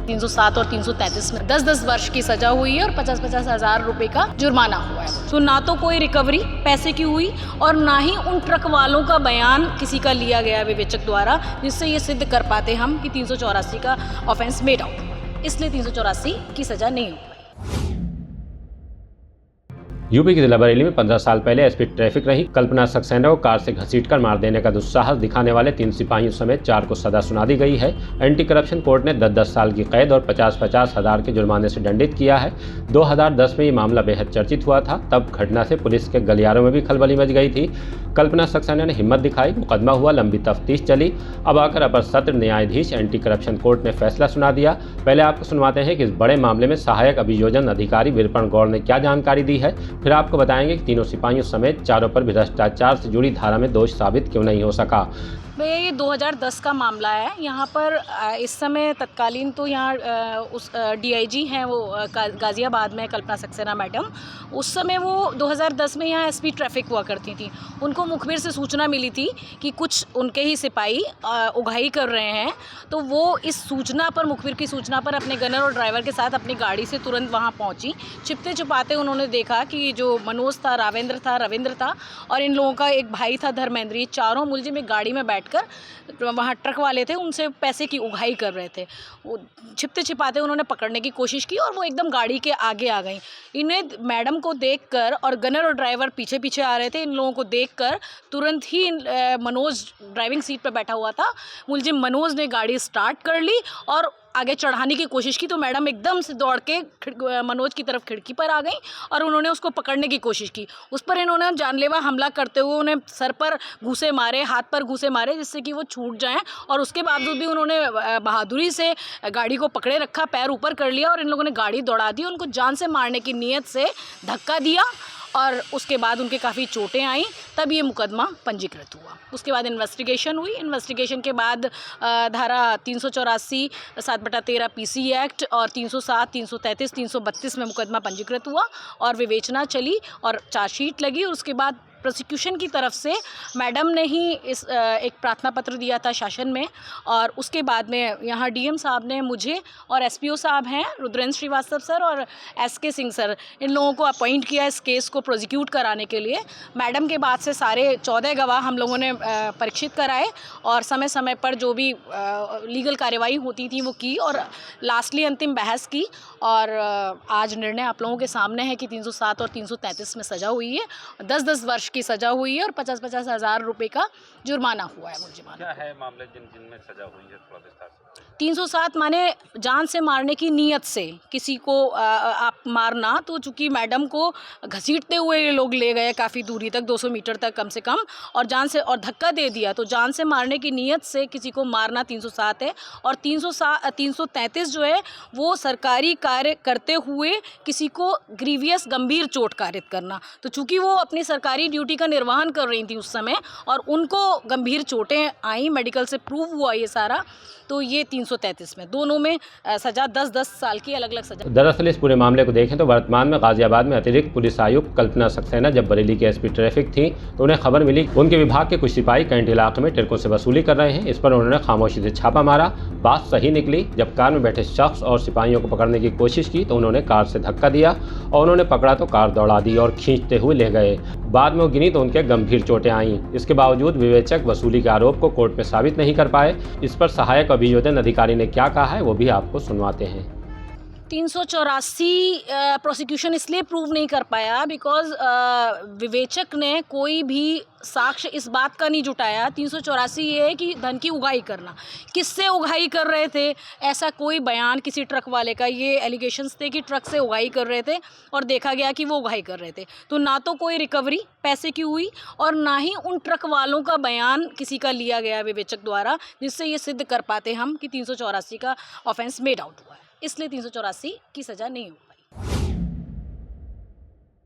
307 और 333 में 10-10 वर्ष की सजा हुई है और 50-50 हज़ार रुपए का जुर्माना हुआ है। तो ना तो कोई रिकवरी पैसे की हुई और ना ही उन ट्रक वालों का बयान किसी का लिया गया विवेचक द्वारा, जिससे ये सिद्ध कर पाते हम कि 384 का ऑफेंस मेड आउट हुआ, इसलिए 384 की सजा नहीं हुई। यूपी के जिला बरेली में 15 साल पहले एसपी ट्रैफिक रही कल्पना सक्सेना को कार से घसीटकर मार देने का दुस्साहस दिखाने वाले 3 सिपाहियों समेत 4 को सजा सुना दी गई है। एंटी करप्शन कोर्ट ने 10-10 साल की कैद और 50-50 हज़ार के जुर्माने से दंडित किया है। 2010 में ये मामला बेहद चर्चित हुआ था। तब घटना से पुलिस के गलियारों में भी खलबली मच गई थी। कल्पना सक्सेना ने हिम्मत दिखाई, मुकदमा हुआ, लंबी तफ्तीश चली। अब आकर अपर सत्र न्यायाधीश एंटी करप्शन कोर्ट ने फैसला सुना दिया। पहले आपको सुनवाते हैं कि इस बड़े मामले में सहायक अभियोजन अधिकारी विरपण गौड़ ने क्या जानकारी दी है। फिर आपको बताएंगे कि तीनों सिपाहियों समेत 4 पर भ्रष्टाचार से जुड़ी धारा में दोष साबित क्यों नहीं हो सका। भैया ये 2010 का मामला है। यहाँ पर इस समय तत्कालीन तो यहाँ उस डीआईजी हैं वो गाज़ियाबाद में कल्पना सक्सेना मैडम, उस समय वो 2010 में यहाँ एसपी ट्रैफिक हुआ करती थी। उनको मुखबिर से सूचना मिली थी कि कुछ उनके ही सिपाही उगाही कर रहे हैं, तो वो इस सूचना पर, मुखबिर की सूचना पर अपने गनर और ड्राइवर के साथ अपनी गाड़ी से तुरंत वहाँ पहुँची। छिपते छिपाते उन्होंने देखा कि जो मनोज था, रविंद्र था और इन लोगों का एक भाई था धर्मेंद्र, ये चारों मुलजिम एक गाड़ी में बैठ कर वहाँ ट्रक वाले थे उनसे पैसे की उगाही कर रहे थे। वो छिपते छिपाते उन्होंने पकड़ने की कोशिश की और वो एकदम गाड़ी के आगे आ गई। इन्हें मैडम को देखकर और गनर और ड्राइवर पीछे पीछे आ रहे थे, इन लोगों को देखकर तुरंत ही मनोज ड्राइविंग सीट पर बैठा हुआ था, मुलजिम मनोज ने गाड़ी स्टार्ट कर ली और आगे चढ़ाने की कोशिश की। तो मैडम एकदम से दौड़ के मनोज की तरफ खिड़की पर आ गई और उन्होंने उसको पकड़ने की कोशिश की। उस पर इन्होंने जानलेवा हमला करते हुए उन्हें सर पर घूंसे मारे, हाथ पर घूंसे मारे, जिससे कि वो छूट जाएं, और उसके बावजूद भी उन्होंने बहादुरी से गाड़ी को पकड़े रखा, पैर ऊपर कर लिया और इन लोगों ने गाड़ी दौड़ा दी। उनको जान से मारने की नीयत से धक्का दिया और उसके बाद उनके काफ़ी चोटें आईं। तब ये मुकदमा पंजीकृत हुआ। उसके बाद इन्वेस्टिगेशन हुई। इन्वेस्टिगेशन के बाद धारा 384 7/13 पीसी एक्ट और 307, 333, 332 में मुकदमा पंजीकृत हुआ और विवेचना चली और चार्जशीट लगी। और उसके बाद प्रोसिक्यूशन की तरफ से मैडम ने ही इस एक प्रार्थना पत्र दिया था शासन में, और उसके बाद में यहाँ डीएम साहब ने मुझे और एसपीओ साहब हैं रुद्रेंद्र श्रीवास्तव सर और एसके सिंह सर, इन लोगों को अपॉइंट किया इस केस को प्रोसिक्यूट कराने के लिए। मैडम के बाद से सारे 14 गवाह हम लोगों ने परीक्षित कराए और समय समय पर जो भी लीगल कार्रवाई होती थी वो की और लास्टली अंतिम बहस की। और आज निर्णय आप लोगों के सामने है कि 307 और 333 में सज़ा हुई है, 10-10 वर्ष की सजा हुई है और 50-50 हज़ार रुपए का जुर्माना हुआ है मुलजिमाना। क्या है मामले जिनमें सजा हुई है, थोड़ा विस्तार से? 307 माने जान से मारने की नीयत से किसी को आप मारना। तो चूंकि मैडम को घसीटते हुए ये लोग ले गए काफ़ी दूरी तक, 200 मीटर तक कम से कम, और जान से और धक्का दे दिया, तो जान से मारने की नीयत से किसी को मारना 307 है। और 333 जो है वो सरकारी कार्य करते हुए किसी को ग्रीवियस गंभीर चोट कारित करना। तो चूंकि वो अपनी सरकारी ड्यूटी का निर्वहन कर रही थी उस समय और उनको गंभीर चोटें आई, मेडिकल से प्रूव हुआ ये सारा, तो ये 333 में, दोनों में सजा 10-10 साल की अलग अलग सजा। दरअसल इस पूरे मामले को देखें तो वर्तमान में गाजियाबाद में अतिरिक्त पुलिस आयुक्त कल्पना सक्सेना जब बरेली के एसपी ट्रैफिक थी तो उन्हें खबर मिली उनके विभाग के कुछ सिपाही कैंट इलाके में टिरकों से वसूली कर रहे हैं। इस पर उन्होंने खामोशी से छापा मारा। बात सही निकली। जब कार में बैठे शख्स और सिपाहियों को पकड़ने की कोशिश की तो उन्होंने कार से धक्का दिया और उन्होंने पकड़ा तो कार दौड़ा दी और खींचते हुए ले गए। बाद में वो गिनी तो उनके गंभीर चोटें आईं। इसके बावजूद विवेचक वसूली के आरोप को कोर्ट में साबित नहीं कर पाए। इस पर सहायक अभियोजन अधिकारी ने क्या कहा है वो भी आपको सुनवाते हैं। 384 प्रोसिक्यूशन इसलिए प्रूव नहीं कर पाया बिकॉज विवेचक ने कोई भी साक्ष्य इस बात का नहीं जुटाया। 384 ये है कि धन की उगाही करना, किससे उगाही कर रहे थे ऐसा कोई बयान किसी ट्रक वाले का, ये एलिगेशंस थे कि ट्रक से उगाही कर रहे थे और देखा गया कि वो उगाही कर रहे थे। तो ना तो कोई रिकवरी पैसे की हुई और ना ही उन ट्रक वालों का बयान किसी का लिया गया विवेचक द्वारा, जिससे ये सिद्ध कर पाते हम कि 384 का ऑफेंस मेड आउट हुआ है, इसलिए 384 की सज़ा नहीं हुई।